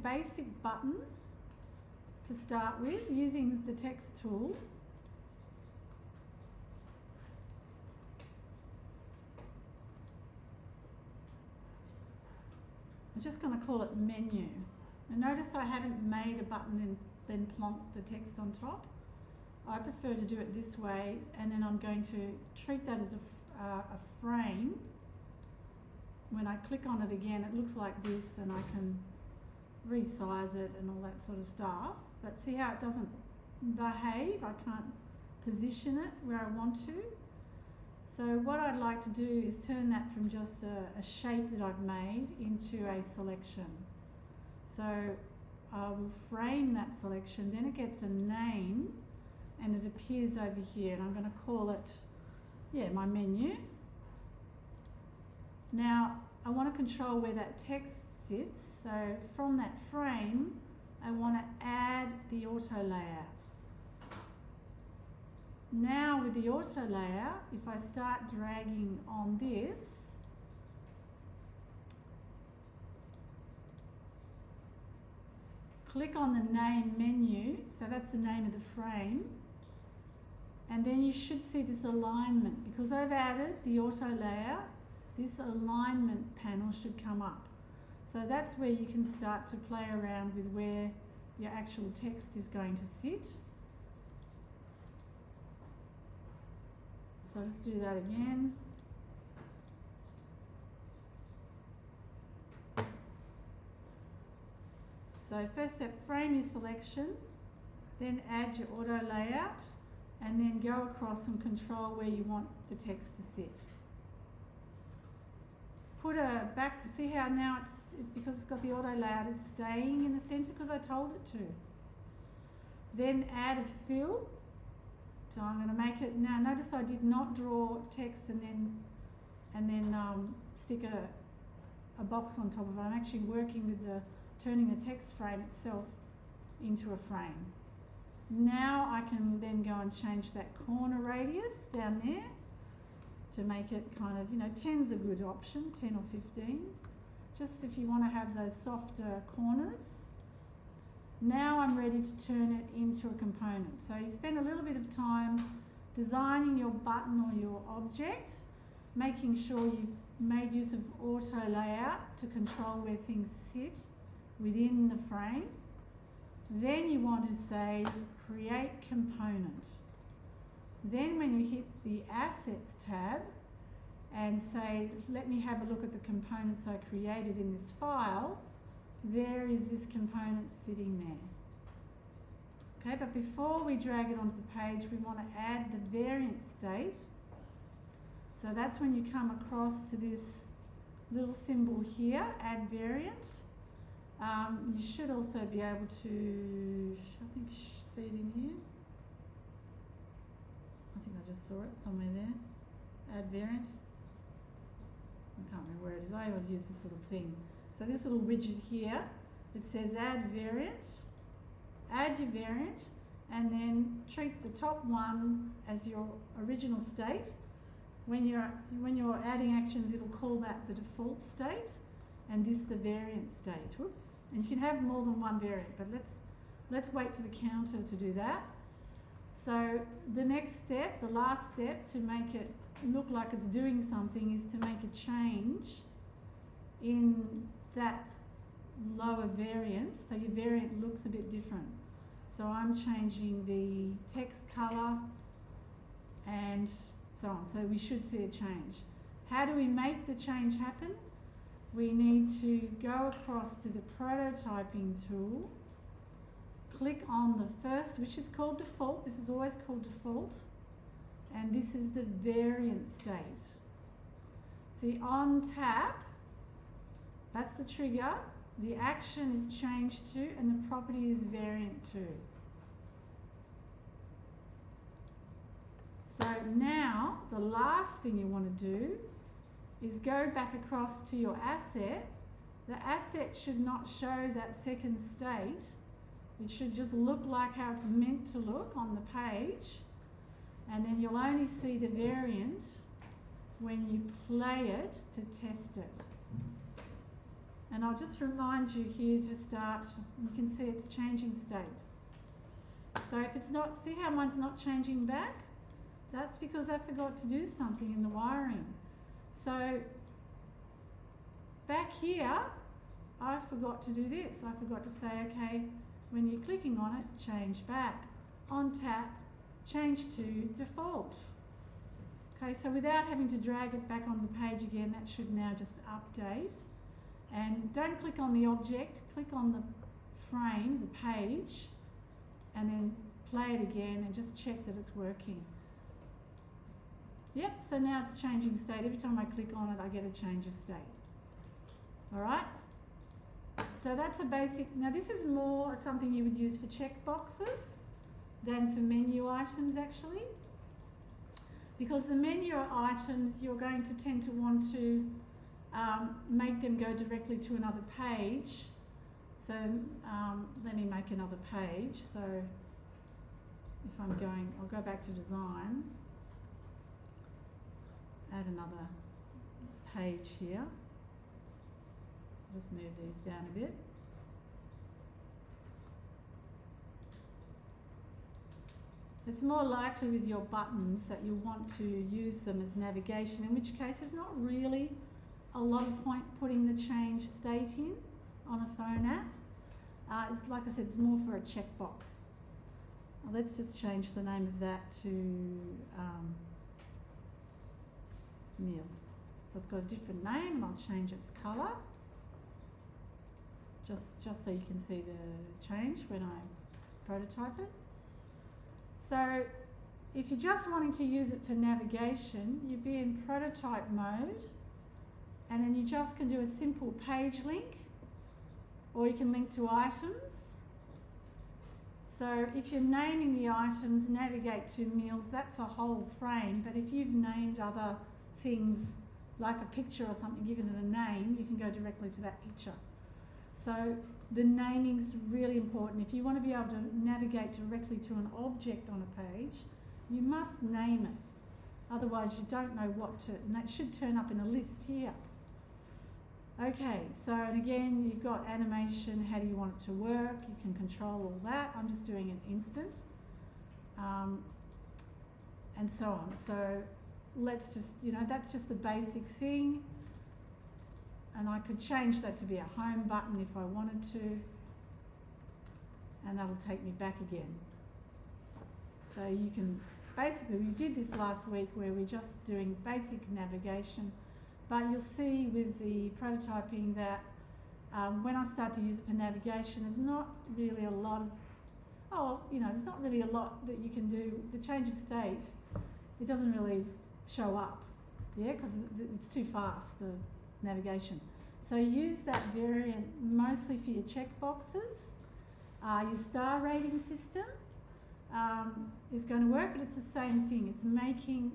basic button to start with using the text tool. I'm just going to call it menu. And notice I haven't made a button and then plonked the text on top. I prefer to do it this way, and then I'm going to treat that as a frame. When I click on it again, it looks like this, and I can resize it and all that sort of stuff. But see how it doesn't behave? I can't position it where I want to. So what I'd like to do is turn that from just a shape that I've made into a selection. So I will frame that selection, then it gets a name, and it appears over here, and I'm going to call it, my menu. Now I want to control where that text sits, so from that frame I want to add the auto layout. Now with the auto layout, if I start dragging on this, click on the name menu, so that's the name of the frame, and then you should see this alignment. Because I've added the auto layout, this alignment panel should come up. So that's where you can start to play around with where your actual text is going to sit. So I'll just do that again. So first step, frame your selection, then add your auto layout, and then go across and control where you want the text to sit. Put a back, see how now because it's got the auto layout, it's staying in the center because I told it to. Then add a fill. So I'm going to make it, now notice I did not draw text and then stick a box on top of it. I'm actually working with turning the text frame itself into a frame. Now I can then go and change that corner radius down there to make it kind of, 10's a good option, 10 or 15, just if you want to have those softer corners. Now I'm ready to turn it into a component. So you spend a little bit of time designing your button or your object, making sure you've made use of auto layout to control where things sit within the frame. Then you want to say create component. Then when you hit the assets tab and say let me have a look at the components I created in this file, there is this component sitting there. Okay, but before we drag it onto the page, we want to add the variant state. So that's when you come across to this little symbol here, add variant. You should also be able to, I think, see it in here. I think I just saw it somewhere there. Add variant. I can't remember where it is. I always use this little thing. So this little widget here, it says add variant. Add your variant, and then treat the top one as your original state. When you're adding actions, it'll call that the default state, and this the variant state. Whoops. And you can have more than one variant, but let's wait for the counter to do that. So the next step, the last step to make it look like it's doing something is to make a change in that lower variant, so your variant looks a bit different. So I'm changing the text color and so on. So we should see a change. How do we make the change happen? We need to go across to the prototyping tool, click on the first, which is called default. This is always called default. And this is the variant state. See, on tap, that's the trigger. The action is changed to, and the property is variant to. So now, the last thing you want to do is go back across to your asset. The asset should not show that second state. It should just look like how it's meant to look on the page. And then you'll only see the variant when you play it to test it. And I'll just remind you here to start, you can see it's changing state. So if it's not, see how mine's not changing back? That's because I forgot to do something in the wiring. So back here, I forgot to do this. I forgot to say, okay, when you're clicking on it, change back. On tap, change to default. Okay, so without having to drag it back on the page again, that should now just update. And don't click on the object, click on the frame, the page, and then play it again and just check that it's working. Yep, so now it's changing state. Every time I click on it, I get a change of state. All right? So that's a basic. Now this is more something you would use for checkboxes than for menu items actually. Because the menu items, you're going to tend to want to make them go directly to another page. So let me make another page. So if I'm going, I'll go back to design, add another page here. Just move these down a bit. It's more likely with your buttons that you want to use them as navigation, in which case there's not really a lot of point putting the change state in on a phone app. Like I said, it's more for a checkbox. Let's just change the name of that to meals. So it's got a different name, and I'll change its colour. Just so you can see the change when I prototype it. So if you're just wanting to use it for navigation, you'd be in prototype mode, and then you just can do a simple page link, or you can link to items. So if you're naming the items, navigate to meals, that's a whole frame, but if you've named other things like a picture or something, given it a name, you can go directly to that picture. So the naming's really important. If you want to be able to navigate directly to an object on a page, you must name it. Otherwise you don't know what to, and that should turn up in a list here. Okay, so and again, you've got animation, how do you want it to work? You can control all that. I'm just doing an instant. And so on. So let's just, that's just the basic thing. And I could change that to be a home button if I wanted to. And that'll take me back again. So you can, basically we did this last week where we're just doing basic navigation, but you'll see with the prototyping that when I start to use it for navigation, there's not really a lot of, there's not really a lot that you can do. The change of state, it doesn't really show up, because it's too fast, the navigation. So use that variant mostly for your checkboxes. Your star rating system is going to work, but it's the same thing. It's making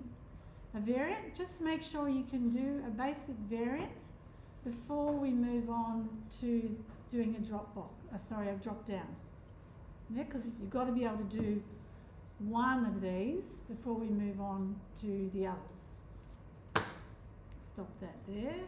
a variant. Just make sure you can do a basic variant before we move on to doing a drop down. Yeah, because you've got to be able to do one of these before we move on to the others. Stop that there.